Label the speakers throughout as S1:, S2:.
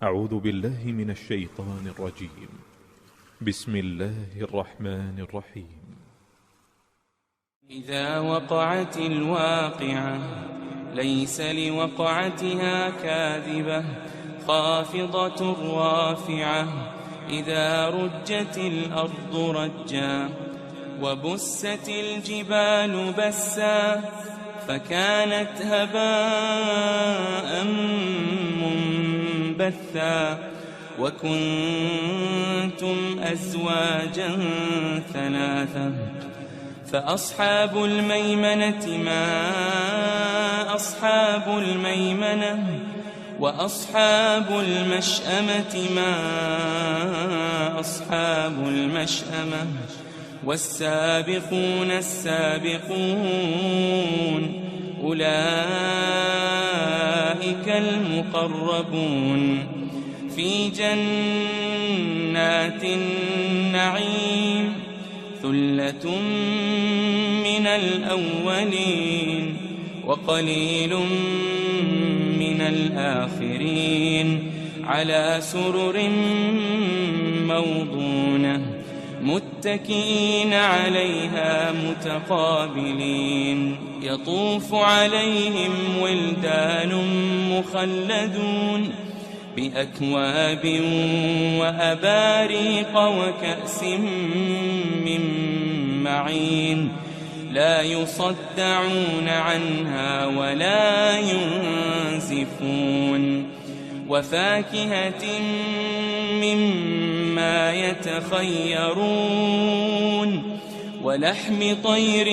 S1: أعوذ بالله من الشيطان الرجيم. بسم الله الرحمن الرحيم.
S2: إذا وقعت الواقعة ليس لوقعتها كاذبة خافضة رافعة إذا رجت الأرض رجا وبست الجبال بسا فكانت هباء منبثا وكنتم أزواجا ثلاثة فأصحاب الميمنة ما أصحاب الميمنة وأصحاب المشأمة ما أصحاب المشأمة والسابقون السابقون أولئك المقربون في جنات النعيم ثلة من الأولين وقليل من الآخرين على سرر موضونة متكئين عليها متقابلين يطوف عليهم ولدان مخلدون بأكواب وأباريق وكأس من معين لا يصدعون عنها ولا ينزفون وفاكهة مما يتخيرون ولحم طير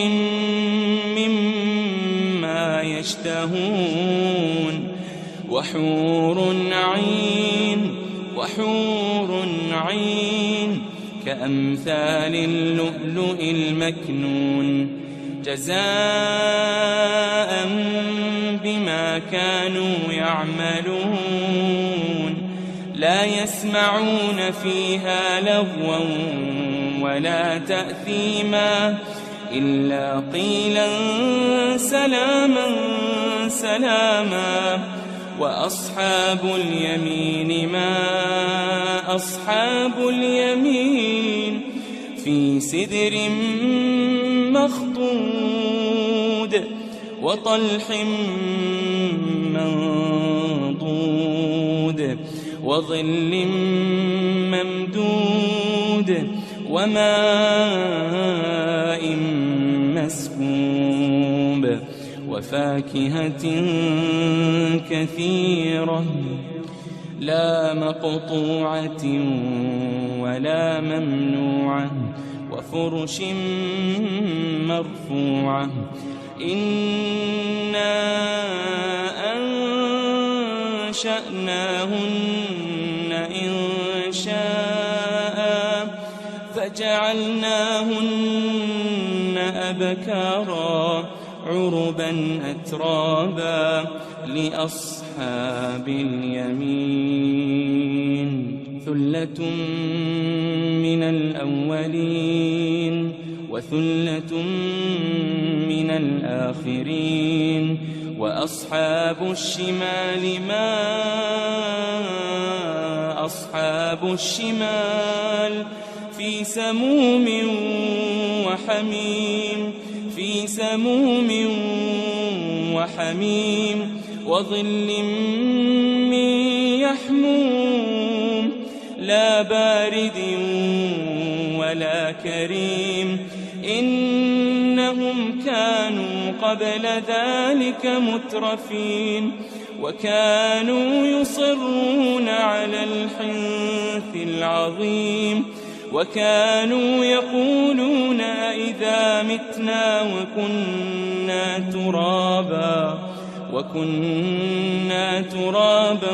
S2: مما يشتهون وحور عين كأمثال اللؤلؤ المكنون جزاء بما كانوا يعملون لا يسمعون فيها لغوا ولا تأثيما إلا قيلا سلاما سلاما وأصحاب اليمين ما أصحاب اليمين في سدر مخضود وطلح منضود وظل ممدود وماء مسكوب وفاكهة كثيرة لا مقطوعة ولا ممنوعة وفرش مرفوعة إنا أنشأناهن إنشاء فجعلناهن أبكارا عربا أترابا لأصحاب اليمين ثلة من الأولين وثلة من الآخرين وأصحاب الشمال ما أصحاب الشمال في سموم وحميم وظل من يحموم لا بارد ولا كريم إنهم كانوا قبل ذلك مترفين وكانوا يصرون على الحنث العظيم وكانوا يقولون إذا متنا وكنا ترابا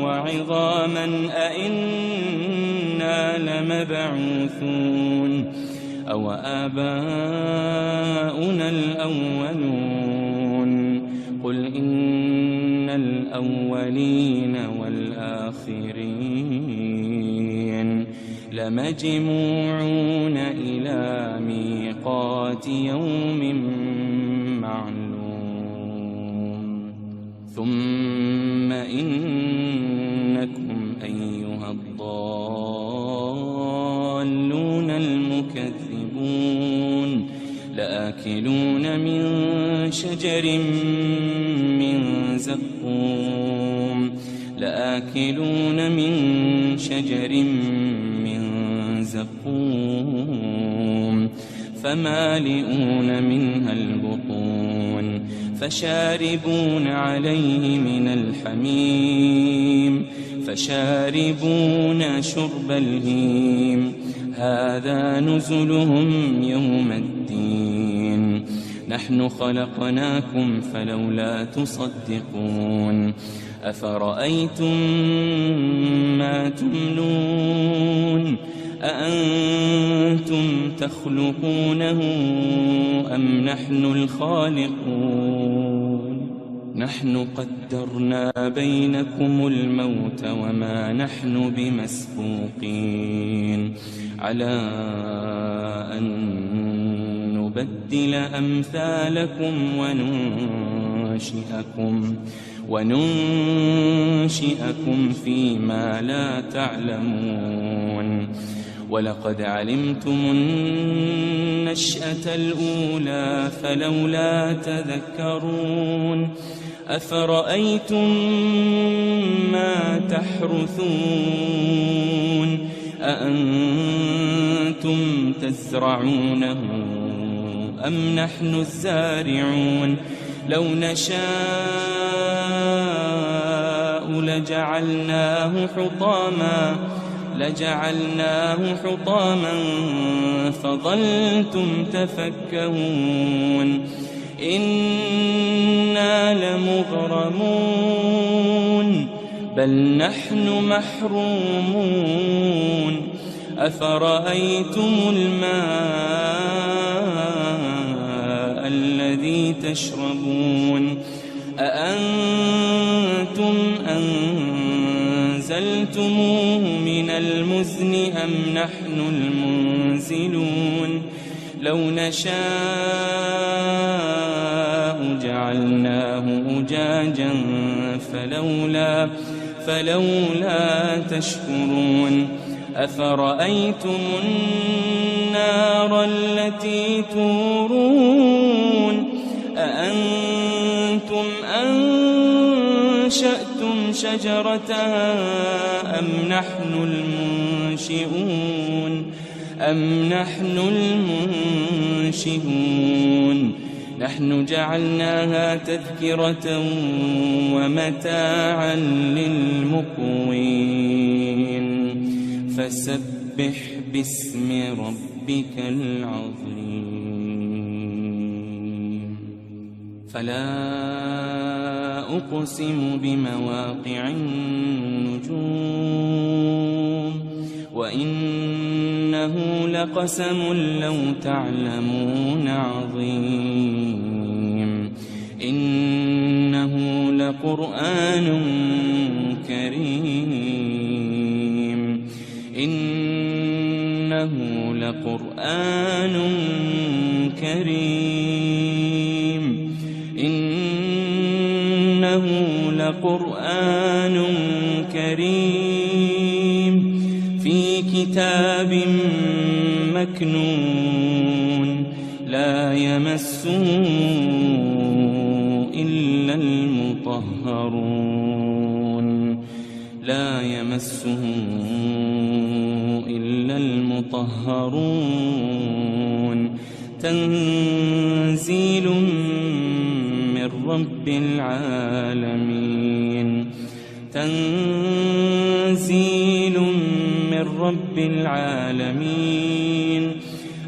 S2: وعظاما أئنا لمبعوثون أو آباؤنا الأولون قل إن الأولين والآخرين لمجموعون إلى ميقات يوم معلوم ثم إنكم لآكلون من شجر من زقوم لآكلون من شجر من زقوم فمالئون منها البطون فشاربون عليه من الحميم فشاربون شرب الهيم هذا نزلهم يوم الدين نحن خلقناكم فلولا تصدقون أفرأيتم ما تمنون أأنتم تخلقونه أم نحن الخالقون نحن قدرنا بينكم الموت وما نحن بمسبوقين على أن نبدل أمثالكم وننشئكم فيما لا تعلمون ولقد علمتم النشأة الأولى فلولا تذكرون أفرأيتم ما تحرثون أأنتم تزرعونه أم نحن الزارعون لو نشاء لجعلناه حطاما فظلتم تفكهون إنا لمغرمون بل نحن محرومون أفرأيتم الماء الذي تشربون أأنتم أنزلتموه من المزن أم نحن المنزلون لو نشاء جعلناه أجاجا فلولا تشكرون أفرأيتم النار التي تورون أأنتم أنشأتم شجرتها أم نحن المنشئون نحن جعلناها تذكرة ومتاعا للمقوين فسبح باسم ربك العظيم فلا أقسم بمواقع النجوم وإنه لقسم لو تعلمون عظيم إنه لقرآن كريم في كتاب مكنون لا يمسه إلا المطهرون تنزيل من رب العالمين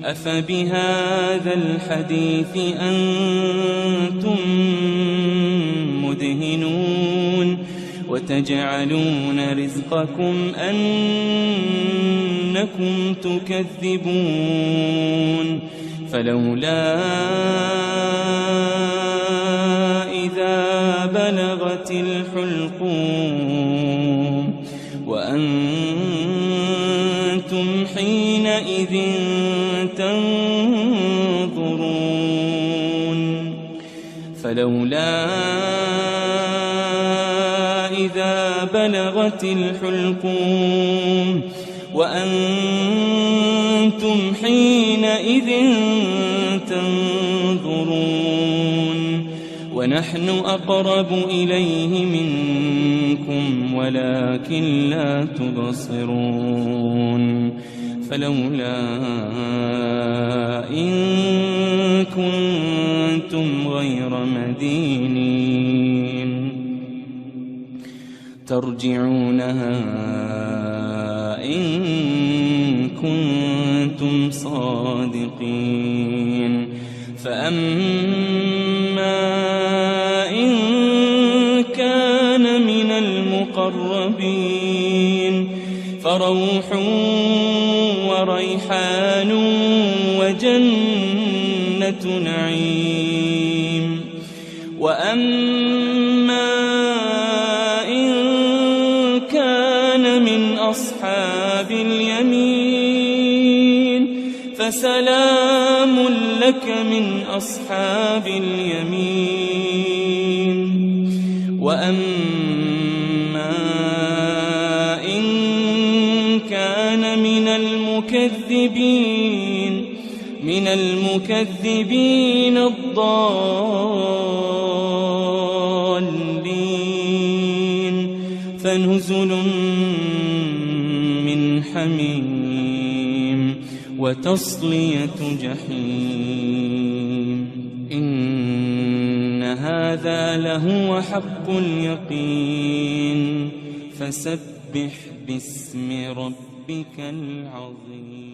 S2: أفبهذا الحديث أنتم مدهنون وتجعلون رزقكم أنكم تكذبون فلولا إذا بلغت الحلقوم وأنتم حينئذ تنظرون فلولا إذا بلغت الحلقوم وأنتم حينئذ تنظرون ونحن أقرب إليه منكم ولكن لا تبصرون فلولا إن كنتم غير مدينين ترجعونها إن كنتم صادقين فأما إن كان من المقربين فروح وريحان وجنة نعيم وأما إن كان من أصحاب اليمين فسلام لك من أصحاب اليمين وأما إن كان من المكذبين الضالين فنزل من حميم وتصلية جحيم إن هذا لهو حق اليقين فسبح باسم ربك العظيم.